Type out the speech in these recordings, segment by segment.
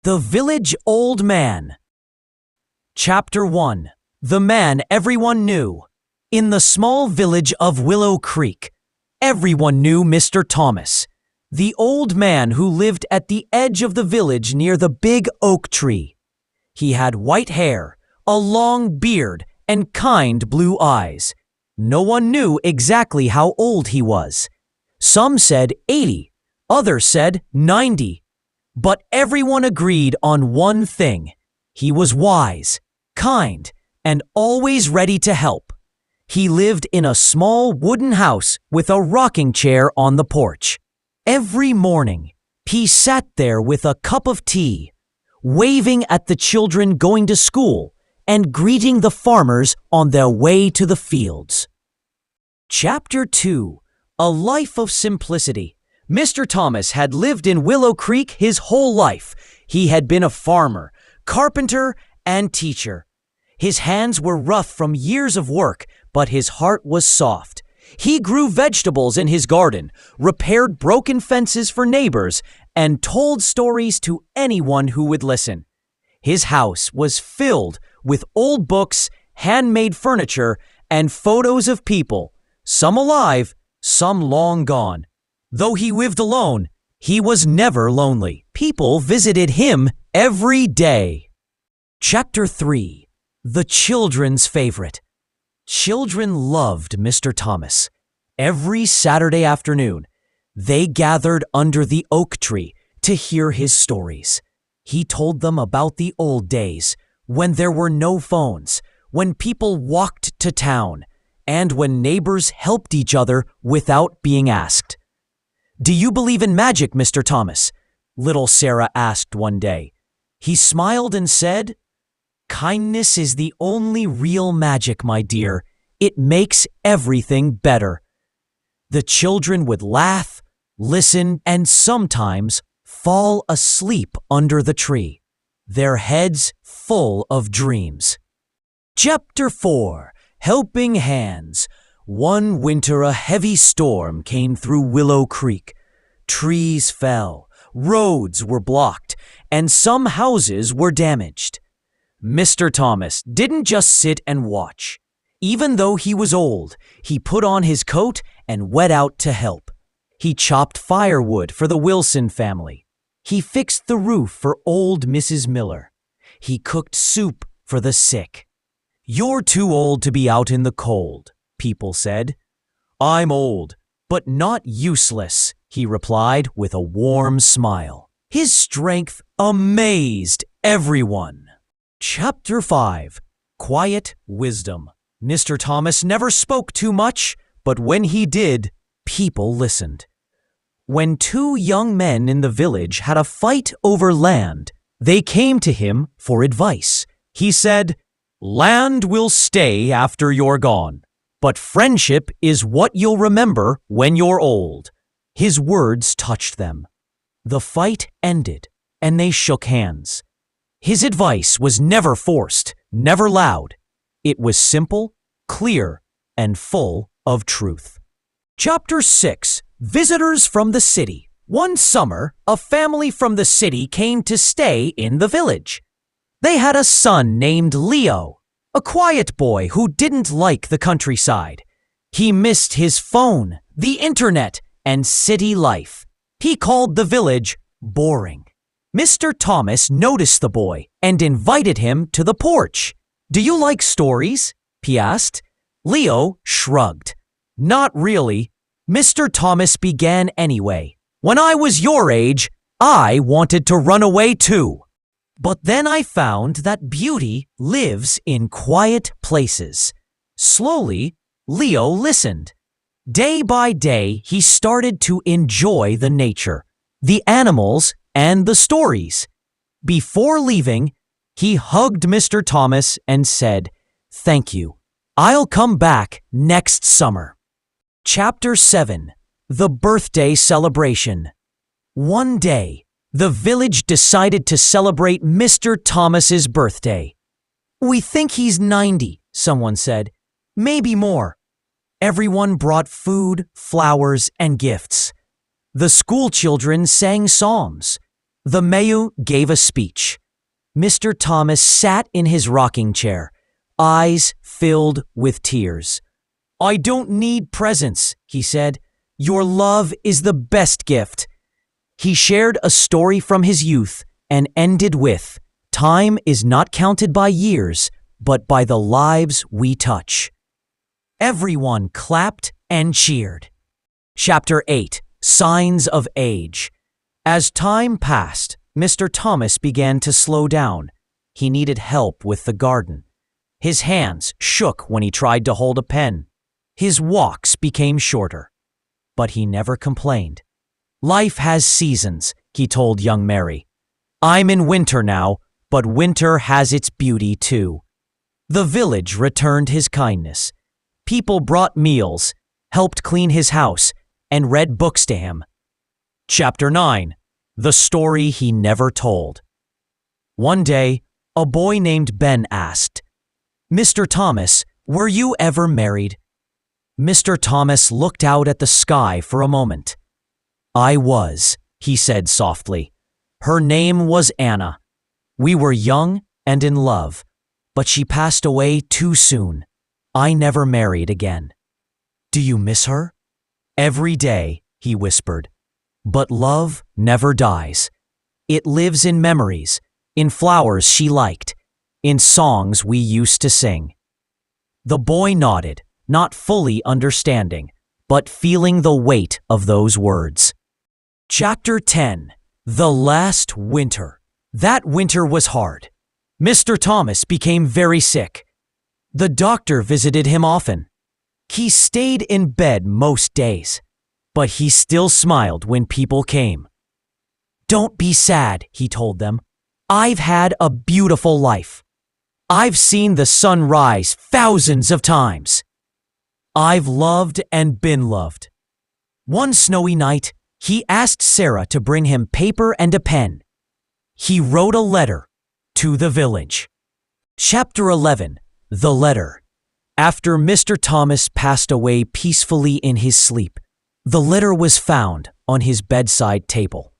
The Village Old Man. Chapter 1. The Man Everyone Knew. In the small village of Willow Creek, everyone knew Mr. Thomas, the old man who lived at the edge of the village near the big oak tree. He had white hair, a long beard, and kind blue eyes. No one knew exactly how old he was. Some said 80, others said 90. But everyone agreed on one thing. He was wise, kind, and always ready to help. He lived in a small wooden house with a rocking chair on the porch. Every morning, he sat there with a cup of tea, waving at the children going to school and greeting the farmers on their way to the fields. Chapter 2. A Life of Simplicity. Mr. Thomas had lived in Willow Creek his whole life. He had been a farmer, carpenter, and teacher. His hands were rough from years of work, but his heart was soft. He grew vegetables in his garden, repaired broken fences for neighbors, and told stories to anyone who would listen. His house was filled with old books, handmade furniture, and photos of people, some alive, some long gone. Though he lived alone, he was never lonely. People visited him every day. Chapter 3. The Children's Favorite. Children loved Mr. Thomas. Every Saturday afternoon, they gathered under the oak tree to hear his stories. He told them about the old days, when there were no phones, when people walked to town, and when neighbors helped each other without being asked. "Do you believe in magic, Mr. Thomas?" little Sarah asked one day. He smiled and said, "Kindness is the only real magic, my dear. It makes everything better." The children would laugh, listen, and sometimes fall asleep under the tree, their heads full of dreams. Chapter 4. Helping Hands. One winter a heavy storm came through Willow Creek. Trees fell, roads were blocked, and some houses were damaged. Mr. Thomas didn't just sit and watch. Even though he was old, he put on his coat and went out to help. He chopped firewood for the Wilson family. He fixed the roof for old Mrs. Miller. He cooked soup for the sick. "You're too old to be out in the cold," people said. "I'm old, but not useless," he replied with a warm smile. His strength amazed everyone. Chapter 5. Quiet Wisdom. Mr. Thomas never spoke too much, but when he did, people listened. When two young men in the village had a fight over land, they came to him for advice. He said, "Land will stay after you're gone, but friendship is what you'll remember when you're old." His words touched them. The fight ended, and they shook hands. His advice was never forced, never loud. It was simple, clear, and full of truth. Chapter 6. Visitors from the City. One summer, a family from the city came to stay in the village. They had a son named Leo, a quiet boy who didn't like the countryside. He missed his phone, the internet, and city life. He called the village boring. Mr. Thomas noticed the boy and invited him to the porch. "Do you like stories?" he asked. Leo shrugged. "Not really." Mr. Thomas began anyway. "When I was your age, I wanted to run away too. But then I found that beauty lives in quiet places." Slowly, Leo listened. Day by day, he started to enjoy the nature, the animals, and the stories. Before leaving, he hugged Mr. Thomas and said, "Thank you. I'll come back next summer." Chapter 7. The Birthday Celebration. One day, the village decided to celebrate Mr. Thomas's birthday. "We think he's 90, someone said. "Maybe more." Everyone brought food, flowers, and gifts. The school children sang psalms. The mayor gave a speech. Mr. Thomas sat in his rocking chair, eyes filled with tears. "I don't need presents," he said. "Your love is the best gift." He shared a story from his youth and ended with, "Time is not counted by years, but by the lives we touch." Everyone clapped and cheered. Chapter 8. Signs of Age. As time passed, Mr. Thomas began to slow down. He needed help with the garden. His hands shook when he tried to hold a pen. His walks became shorter. But he never complained. "Life has seasons," he told young Mary. "I'm in winter now, but winter has its beauty too." The village returned his kindness. People brought meals, helped clean his house, and read books to him. Chapter 9. The Story He Never Told. One day, a boy named Ben asked, "Mr. Thomas, were you ever married?" Mr. Thomas looked out at the sky for a moment. "I was," he said softly. "Her name was Anna. We were young and in love, but she passed away too soon. I never married again." "Do you miss her?" "Every day," he whispered. "But love never dies. It lives in memories, in flowers she liked, in songs we used to sing." The boy nodded, not fully understanding, but feeling the weight of those words. Chapter 10. The Last Winter. That winter was hard. Mr. Thomas became very sick. The doctor visited him often. He stayed in bed most days, but he still smiled when people came. "Don't be sad," he told them. "I've had a beautiful life. I've seen the sun rise thousands of times. I've loved and been loved." One snowy night, he asked Sarah to bring him paper and a pen. He wrote a letter to the village. Chapter 11. The Letter. After Mr. Thomas passed away peacefully in his sleep, the letter was found on his bedside table.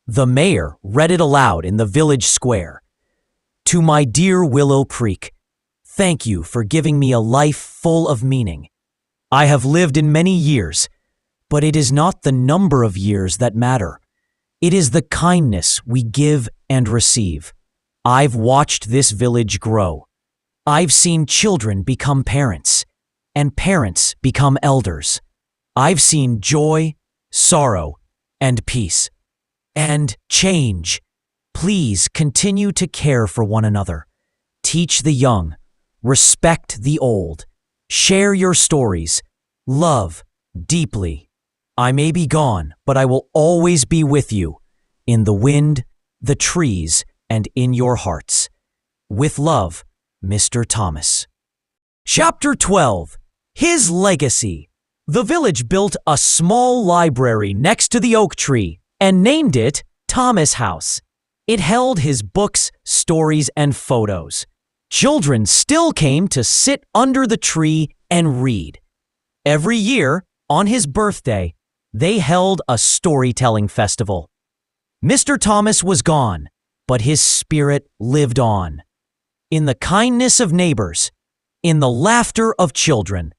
The mayor read it aloud in the village square. "To my dear Willow Creek, thank you for giving me a life full of meaning. I have lived in many years, but it is not the number of years that matter. It is the kindness we give and receive. I've watched this village grow. I've seen children become parents, and parents become elders. I've seen joy, sorrow, and peace, and change. Please continue to care for one another. Teach the young, respect the old, share your stories, love deeply. I may be gone, but I will always be with you, in the wind, the trees, and in your hearts. With love, Mr. Thomas." Chapter 12. His Legacy. The village built a small library next to the oak tree and named it Thomas House. It held his books, stories, and photos. Children still came to sit under the tree and read. Every year, on his birthday, they held a storytelling festival. Mr. Thomas was gone, but his spirit lived on. In the kindness of neighbors, in the laughter of children,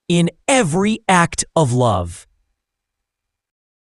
in every act of love.